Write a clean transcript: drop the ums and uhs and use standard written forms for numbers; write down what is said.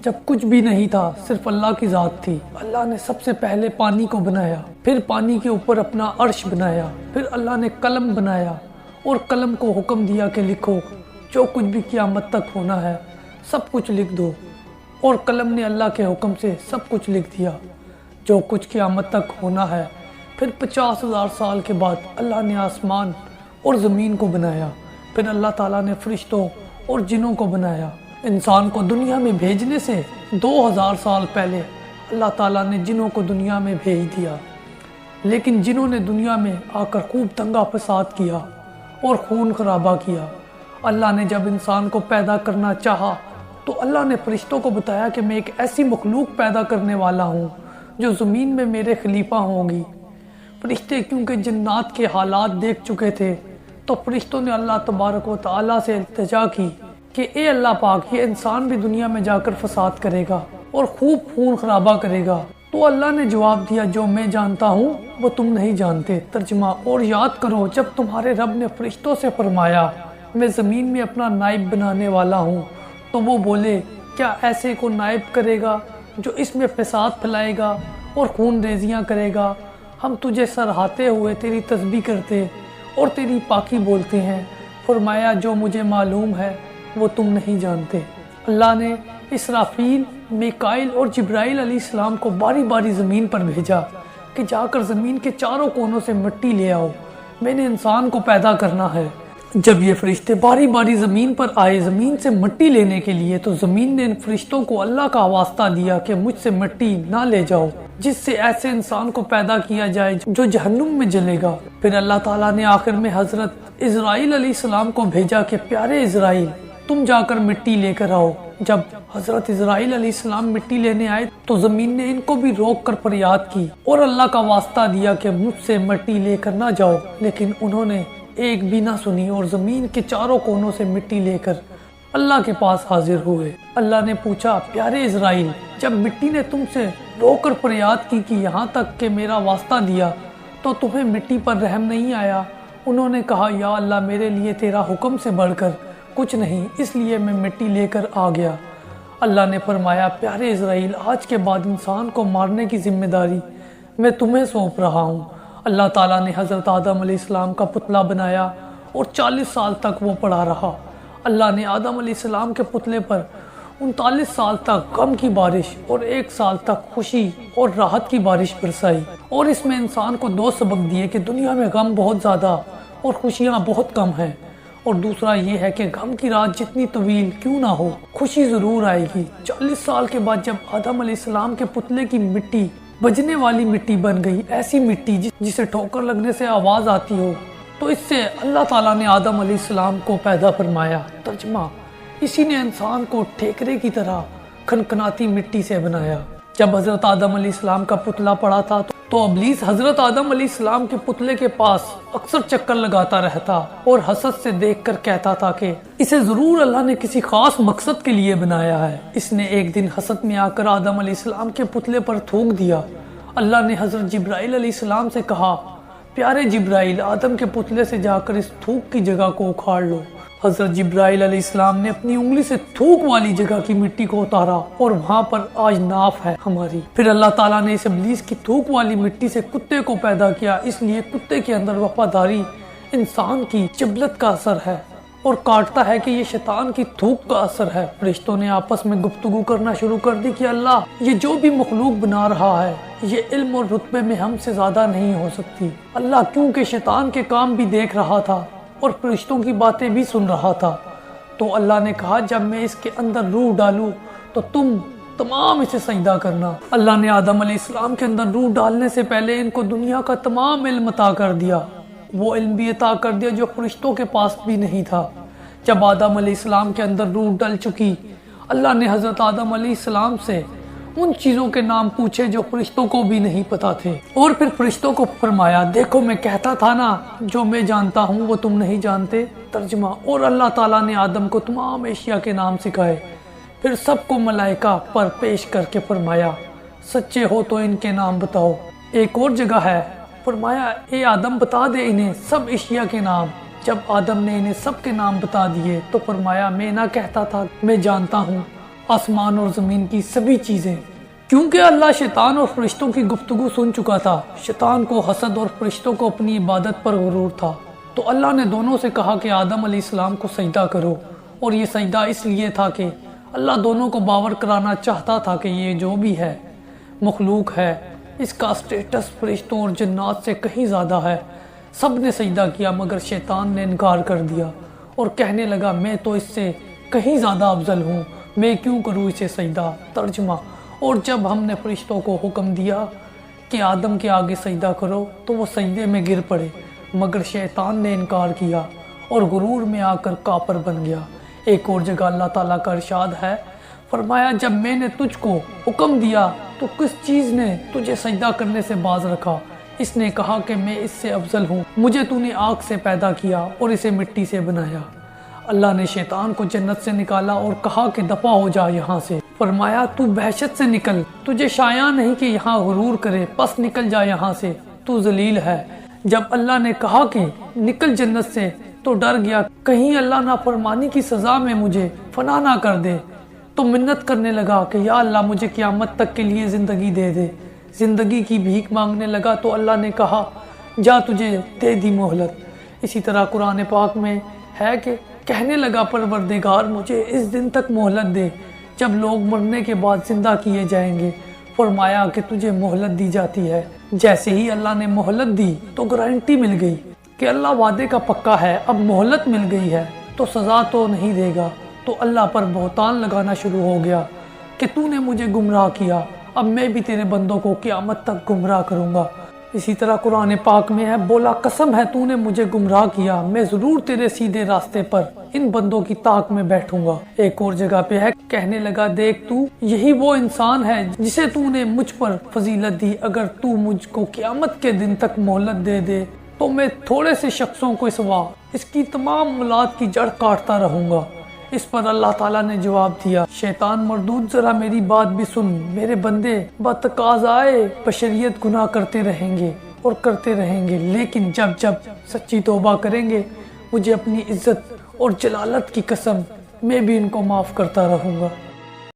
جب کچھ بھی نہیں تھا، صرف اللہ کی ذات تھی۔ اللہ نے سب سے پہلے پانی کو بنایا، پھر پانی کے اوپر اپنا عرش بنایا، پھر اللہ نے قلم بنایا اور قلم کو حکم دیا کہ لکھو، جو کچھ بھی قیامت تک ہونا ہے سب کچھ لکھ دو، اور قلم نے اللہ کے حکم سے سب کچھ لکھ دیا جو کچھ قیامت تک ہونا ہے۔ پھر 50,000 سال کے بعد اللہ نے آسمان اور زمین کو بنایا، پھر اللہ تعالیٰ نے فرشتوں اور جنوں کو بنایا۔ انسان کو دنیا میں بھیجنے سے 2000 سال پہلے اللہ تعالیٰ نے جنوں کو دنیا میں بھیج دیا، لیکن جنوں نے دنیا میں آ کر خوب دنگا فساد کیا اور خون خرابہ کیا۔ اللہ نے جب انسان کو پیدا کرنا چاہا تو اللہ نے فرشتوں کو بتایا کہ میں ایک ایسی مخلوق پیدا کرنے والا ہوں جو زمین میں میرے خلیفہ ہوں گی۔ فرشتے کیونکہ جنات کے حالات دیکھ چکے تھے تو فرشتوں نے اللہ تبارک و تعالیٰ سے التجا کی کہ اے اللہ پاک، یہ انسان بھی دنیا میں جا کر فساد کرے گا اور خوب خون خرابہ کرے گا۔ تو اللہ نے جواب دیا، جو میں جانتا ہوں وہ تم نہیں جانتے۔ ترجمہ: اور یاد کرو جب تمہارے رب نے فرشتوں سے فرمایا میں زمین میں اپنا نائب بنانے والا ہوں، تو وہ بولے کیا ایسے کو نائب کرے گا جو اس میں فساد پھیلائے گا اور خون ریزیاں کرے گا؟ ہم تجھے سراہتے ہوئے تیری تسبیح کرتے اور تیری پاکی بولتے ہیں۔ فرمایا جو مجھے معلوم ہے وہ تم نہیں جانتے۔ اللہ نے اسرافیل، میکائیل اور جبرائیل علیہ السلام کو باری باری زمین پر بھیجا کہ جا کر زمین کے چاروں کونوں سے مٹی لے آؤ، میں نے انسان کو پیدا کرنا ہے۔ جب یہ فرشتے باری باری زمین پر آئے زمین سے مٹی لینے کے لیے، تو زمین نے ان فرشتوں کو اللہ کا واسطہ دیا کہ مجھ سے مٹی نہ لے جاؤ، جس سے ایسے انسان کو پیدا کیا جائے جو جہنم میں جلے گا۔ پھر اللہ تعالیٰ نے آخر میں حضرت اسرائیل علیہ السلام کو بھیجا کہ پیارے اسرائیل، تم جا کر مٹی لے کر آؤ۔ جب حضرت اسرائیل علیہ السلام مٹی لینے آئے تو زمین نے ان کو بھی روک کر فریاد کی اور اللہ کا واسطہ دیا کہ مجھ سے مٹی لے کر نہ جاؤ، لیکن انہوں نے ایک بھی نہ سنی اور زمین کے چاروں کونوں سے مٹی لے کر اللہ کے پاس حاضر ہوئے۔ اللہ نے پوچھا، پیارے اسرائیل، جب مٹی نے تم سے رو کر فریاد کی کہ یہاں تک کہ میرا واسطہ دیا تو تمہیں مٹی پر رحم نہیں آیا؟ انہوں نے کہا، یا اللہ، میرے لیے تیرا حکم سے بڑھ کر کچھ نہیں، اس لیے میں مٹی لے کر آ گیا۔ اللہ نے فرمایا، پیارے اسرائیل، آج کے بعد انسان کو مارنے کی ذمہ داری میں تمہیں سونپ رہا ہوں۔ اللہ تعالیٰ نے حضرت آدم علیہ السلام کا پتلا بنایا اور 40 سال تک وہ پڑا رہا۔ اللہ نے آدم علیہ السلام کے پتلے پر 39 سال تک غم کی بارش اور 1 سال تک خوشی اور راحت کی بارش برسائی، اور اس میں انسان کو 2 سبق دیے کہ دنیا میں غم بہت زیادہ اور خوشیاں بہت کم ہیں، اور دوسرا یہ ہے کہ غم کی رات جتنی طویل کیوں نہ ہو، خوشی ضرور آئے گی۔ 40 سال کے بعد جب آدم علیہ السلام کے پتلے کی مٹی بجنے والی مٹی بن گئی، ایسی مٹی جسے ٹھوکر لگنے سے آواز آتی ہو، تو اس سے اللہ تعالیٰ نے آدم علیہ السلام کو پیدا فرمایا۔ ترجمہ: اسی نے انسان کو ٹھیکرے کی طرح کھنکھناتی مٹی سے بنایا۔ جب حضرت آدم علیہ السلام کا پتلا پڑا تھا تو ابلیس حضرت آدم علیہ السلام کے پتلے کے پاس اکثر چکر لگاتا رہتا اور حسد سے دیکھ کر کہتا تھا کہ اسے ضرور اللہ نے کسی خاص مقصد کے لیے بنایا ہے۔ اس نے ایک دن حسد میں آ کر آدم علیہ السلام کے پتلے پر تھوک دیا۔ اللہ نے حضرت جبرائیل علیہ السلام سے کہا، پیارے جبرائیل، آدم کے پتلے سے جا کر اس تھوک کی جگہ کو اکھاڑ لو۔ حضرت جبرائیل علیہ السلام نے اپنی انگلی سے تھوک والی جگہ کی مٹی کو اتارا اور وہاں پر آج ناف ہے ہماری۔ پھر اللہ تعالیٰ نے اس ابلیس کی تھوک والی مٹی سے کتے کو پیدا کیا، اس لیے کتے کے اندر وفاداری انسان کی جبلت کا اثر ہے اور کاٹتا ہے کہ یہ شیطان کی تھوک کا اثر ہے۔ فرشتوں نے آپس میں گفتگو کرنا شروع کر دی کہ اللہ، یہ جو بھی مخلوق بنا رہا ہے یہ علم اور رتبے میں ہم سے زیادہ نہیں ہو سکتی۔ اللہ کیونکہ شیطان کے کام بھی دیکھ رہا تھا اور فرشتوں کی باتیں بھی سن رہا تھا، تو اللہ نے کہا، جب میں اس کے اندر روح ڈالوں تو تم تمام اسے سجدہ کرنا۔ اللہ نے آدم علیہ السلام کے اندر روح ڈالنے سے پہلے ان کو دنیا کا تمام علم عطا کر دیا، وہ علم بھی عطا کر دیا جو فرشتوں کے پاس بھی نہیں تھا۔ جب آدم علیہ السلام کے اندر روح ڈل چکی، اللہ نے حضرت آدم علیہ السلام سے ان چیزوں کے نام پوچھے جو فرشتوں کو بھی نہیں پتا تھے، اور پھر فرشتوں کو فرمایا، دیکھو میں کہتا تھا نا، جو میں جانتا ہوں وہ تم نہیں جانتے۔ ترجمہ: اور اللہ تعالیٰ نے آدم کو تمام اشیاء کے نام سکھائے، پھر سب کو ملائکہ پر پیش کر کے فرمایا، سچے ہو تو ان کے نام بتاؤ۔ ایک اور جگہ ہے، فرمایا، اے آدم بتا دے انہیں سب اشیاء کے نام۔ جب آدم نے انہیں سب کے نام بتا دیے تو فرمایا، میں نہ کہتا تھا میں جانتا ہوں، آسمان اور زمین کی سبھی چیزیں۔ کیونکہ اللہ شیطان اور فرشتوں کی گفتگو سن چکا تھا، شیطان کو حسد اور فرشتوں کو اپنی عبادت پر غرور تھا، تو اللہ نے دونوں سے کہا کہ آدم علیہ السلام کو سجدہ کرو، اور یہ سجدہ اس لیے تھا کہ اللہ دونوں کو باور کرانا چاہتا تھا کہ یہ جو بھی ہے مخلوق ہے، اس کا اسٹیٹس فرشتوں اور جنات سے کہیں زیادہ ہے۔ سب نے سجدہ کیا مگر شیطان نے انکار کر دیا اور کہنے لگا میں تو اس سے کہیں زیادہ افضل ہوں، میں کیوں کروں اسے سجدہ۔ ترجمہ: اور جب ہم نے فرشتوں کو حکم دیا کہ آدم کے آگے سجدہ کرو تو وہ سجدے میں گر پڑے، مگر شیطان نے انکار کیا اور غرور میں آ کر کافر بن گیا۔ ایک اور جگہ اللہ تعالیٰ کا ارشاد ہے، فرمایا جب میں نے تجھ کو حکم دیا تو کس چیز نے تجھے سجدہ کرنے سے باز رکھا؟ اس نے کہا کہ میں اس سے افضل ہوں، مجھے تو نے آگ سے پیدا کیا اور اسے مٹی سے بنایا۔ اللہ نے شیطان کو جنت سے نکالا اور کہا کہ دفع ہو جا یہاں سے، فرمایا تو بحشت سے نکل، تجھے شایع نہیں کہ یہاں غرور کرے، پس نکل جا یہاں سے، تو ذلیل ہے۔ جب اللہ نے کہا کہ نکل جنت سے تو ڈر گیا کہیں اللہ نافرمانی کی سزا میں مجھے فنا نہ کر دے، تو منت کرنے لگا کہ یا اللہ مجھے قیامت تک کے لیے زندگی دے دے۔ زندگی کی بھیک مانگنے لگا تو اللہ نے کہا جا تجھے دے دی مہلت۔ اسی طرح قرآن پاک میں ہے کہ کہنے لگا پروردگار مجھے اس دن تک مہلت دے جب لوگ مرنے کے بعد زندہ کیے جائیں گے۔ فرمایا کہ تجھے مہلت دی جاتی ہے۔ جیسے ہی اللہ نے مہلت دی تو گارنٹی مل گئی کہ اللہ وعدے کا پکا ہے، اب مہلت مل گئی ہے تو سزا تو نہیں دے گا، تو اللہ پر بہتان لگانا شروع ہو گیا کہ تو نے مجھے گمراہ کیا، اب میں بھی تیرے بندوں کو قیامت تک گمراہ کروں گا۔ اسی طرح قرآن پاک میں ہے بولا قسم ہے تو نے مجھے گمراہ کیا، میں ضرور تیرے سیدھے راستے پر ان بندوں کی طاق میں بیٹھوں گا۔ ایک اور جگہ پہ ہے کہنے لگا دیکھ تو یہی وہ انسان ہے جسے تو نے مجھ پر فضیلت دی، اگر تو مجھ کو قیامت کے دن تک مہلت دے دے تو میں تھوڑے سے شخصوں کو سوا اس کی تمام اولاد کی جڑ کاٹتا رہوں گا۔ اس پر اللہ تعالیٰ نے جواب دیا شیطان مردود ذرا میری بات بھی سن، میرے بندے بتقاضائے بشریت گناہ کرتے رہیں گے اور کرتے رہیں گے، لیکن جب سچی توبہ کریں گے مجھے اپنی عزت اور جلالت کی قسم میں بھی ان کو معاف کرتا رہوں گا۔